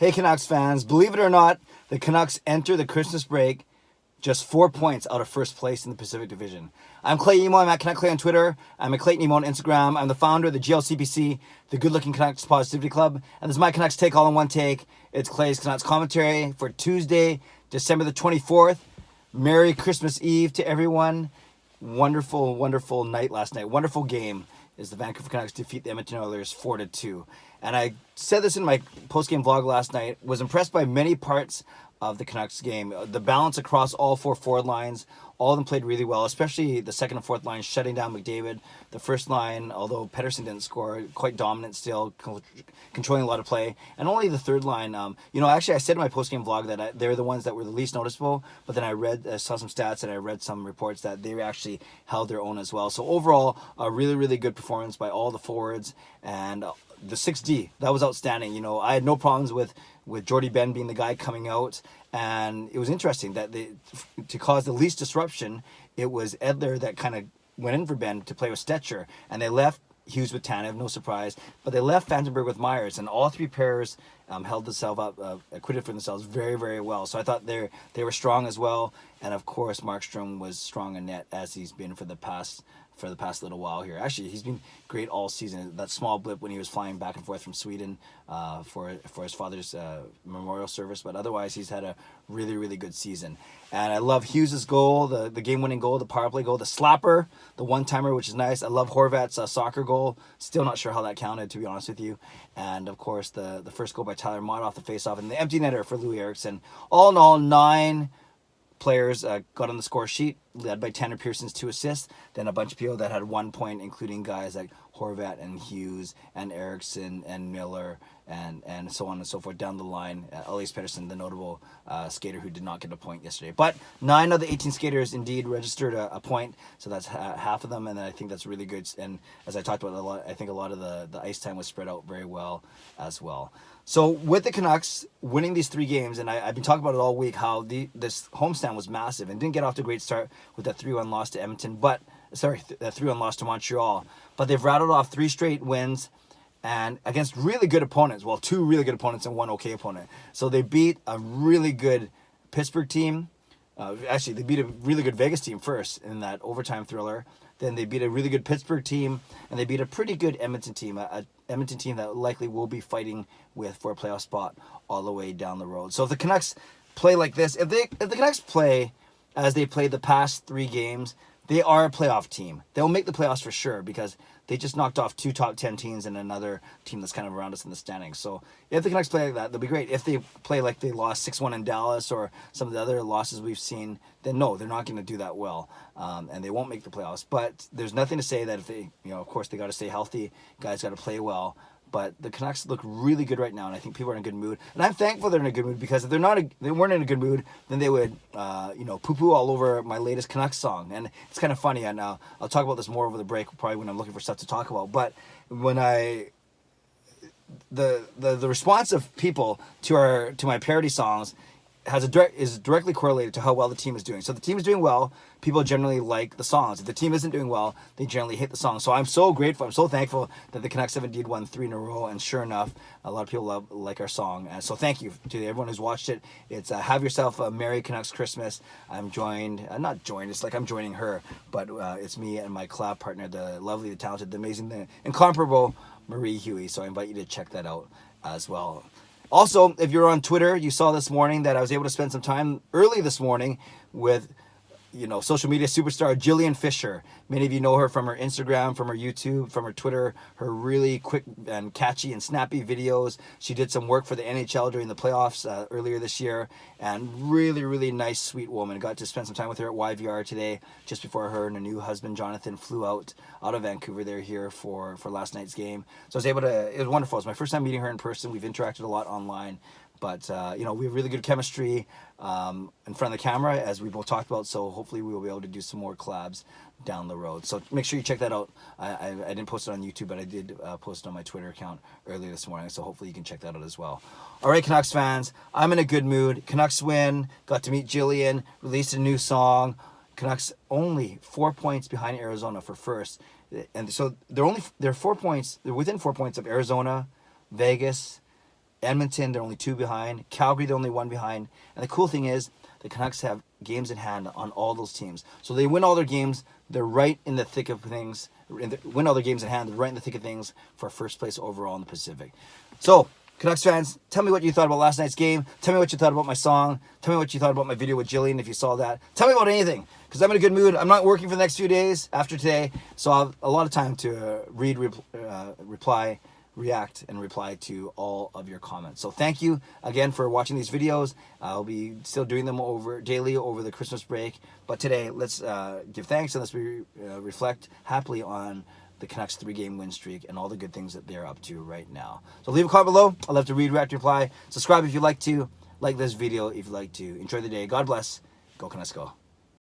Hey Canucks fans, believe it or not, the Canucks enter the Christmas break just 4 points out of first place in the Pacific Division. I'm Clay Emo. I'm at Canuck Clay on Twitter. I'm at Clayton Emo on Instagram. I'm the founder of the GLCPC, the Good Looking Canucks Positivity Club. And this is my Canucks take all in one take. It's Clay's Canucks commentary for Tuesday, December the 24th. Merry Christmas Eve to everyone. Wonderful, wonderful night last night. Wonderful game as the Vancouver Canucks defeat the Edmonton Oilers 4-2. And I said this in my post-game vlog last night, was impressed by many parts of the Canucks game. The balance across all four forward lines, all of them played really well, especially the second and fourth line shutting down McDavid. The first line, although Pettersson didn't score, quite dominant still, controlling a lot of play. And only the third line, actually I said in my post-game vlog that they're the ones that were the least noticeable, but then I saw some stats and I read some reports that they actually held their own as well. So overall, a really, really good performance by all the forwards, and the 6D, that was outstanding. I had no problems with Jordy Ben being the guy coming out, and it was interesting that to cause the least disruption, it was Edler that kind of went in for Ben to play with Stetcher, and they left Hughes with Tanev, no surprise, but they left Vandenberg with Myers, and all three pairs held themselves up, acquitted for themselves very, very well. So I thought they were strong as well, and of course Markstrom was strong in net as he's been for the past little while here. Actually, he's been great all season. That small blip when he was flying back and forth from Sweden for his father's memorial service, but otherwise he's had a really, really good season. And I love Hughes' goal, the game-winning goal, the power play goal, the slapper, the one-timer, which is nice. I love Horvat's soccer goal. Still not sure how that counted, to be honest with you. And, of course, the first goal by Tyler Mott off the face-off, and the empty netter for Louis Eriksson. All in all, 9 players got on the score sheet, led by Tanner Pearson's 2 assists. Then a bunch of people that had 1 point, including guys like Horvat and Hughes and Eriksson and Miller and so on and so forth down the line. Elias Pettersson, the notable skater who did not get a point yesterday. But 9 of the 18 skaters indeed registered a point, so that's half of them, and I think that's really good. And as I talked about, I think a lot of the ice time was spread out very well as well. So with the Canucks winning these 3 games, and I've been talking about it all week, how this homestand was massive and didn't get off to a great start with that 3-1 loss to Edmonton, that 3-1 loss to Montreal. But they've rattled off 3 straight wins, and against really good opponents. Well, 2 really good opponents and 1 okay opponent. So they beat a really good Pittsburgh team. Actually, they beat a really good Vegas team first in that overtime thriller. Then they beat a really good Pittsburgh team, and they beat a pretty good Edmonton team, a Edmonton team that likely will be fighting for a playoff spot all the way down the road. So if the Canucks play like this, if the Canucks play as they played the past 3 games, they are a playoff team. They'll make the playoffs for sure because they just knocked off 2 top 10 teams and another team that's kind of around us in the standings. So if the Canucks play like that, they'll be great. If they play like they lost 6-1 in Dallas or some of the other losses we've seen, then no, they're not going to do that well, and they won't make the playoffs. But there's nothing to say that if they, of course, they got to stay healthy. Guys got to play well. But the Canucks look really good right now, and I think people are in a good mood. And I'm thankful they're in a good mood because if they weren't in a good mood, then they would, poo-poo all over my latest Canucks song. And it's kind of funny, and I'll talk about this more over the break, probably when I'm looking for stuff to talk about. But when the response of people to my parody songs is directly correlated to how well the team is doing. So if the team is doing well, people generally like the songs. If the team isn't doing well, they generally hate the songs. So I'm so grateful, I'm so thankful that the Canucks have indeed won 3 in a row, and sure enough, a lot of people like our song. And so thank you to everyone who's watched it. It's have yourself a Merry Canucks Christmas. I'm joined, not joined, it's like I'm joining her, but it's me and my collab partner, the lovely, the talented, the amazing, the incomparable Marie Huey. So I invite you to check that out as well. Also, if you're on Twitter, you saw this morning that I was able to spend some time early this morning with, social media superstar Jillian Fisher. Many of you know her from her Instagram, from her YouTube, from her Twitter, her really quick and catchy and snappy videos. She did some work for the NHL during the playoffs earlier this year, and really, really nice, sweet woman. Got to spend some time with her at YVR today, just before her and her new husband, Jonathan, flew out of Vancouver. They're here for last night's game. So I was able to, it was wonderful. It was my first time meeting her in person. We've interacted a lot online. But, we have really good chemistry in front of the camera, as we both talked about. So hopefully we will be able to do some more collabs down the road. So make sure you check that out. I didn't post it on YouTube, but I did post it on my Twitter account earlier this morning. So hopefully you can check that out as well. All right, Canucks fans, I'm in a good mood. Canucks win. Got to meet Jillian. Released a new song. Canucks only 4 points behind Arizona for first. And so they're 4 points. They're within 4 points of Arizona, Vegas, Edmonton, they're only 2 behind. Calgary, they're only 1 behind. And the cool thing is, the Canucks have games in hand on all those teams. So they win all their games. They're right in the thick of things. Win all their games in hand. They're right in the thick of things for first place overall in the Pacific. So, Canucks fans, tell me what you thought about last night's game. Tell me what you thought about my song. Tell me what you thought about my video with Jillian, if you saw that. Tell me about anything, because I'm in a good mood. I'm not working for the next few days after today, so I'll have a lot of time to react and reply to all of your comments. So thank you again for watching these videos. I'll be still doing them daily over the Christmas break, but today let's give thanks and let's reflect happily on the Canucks 3-game win streak and all the good things that they're up to right now. So leave a comment below. I'd love to read, react, reply. Subscribe if you'd like to. Like this video if you'd like to. Enjoy the day. God bless. Go Canucks go.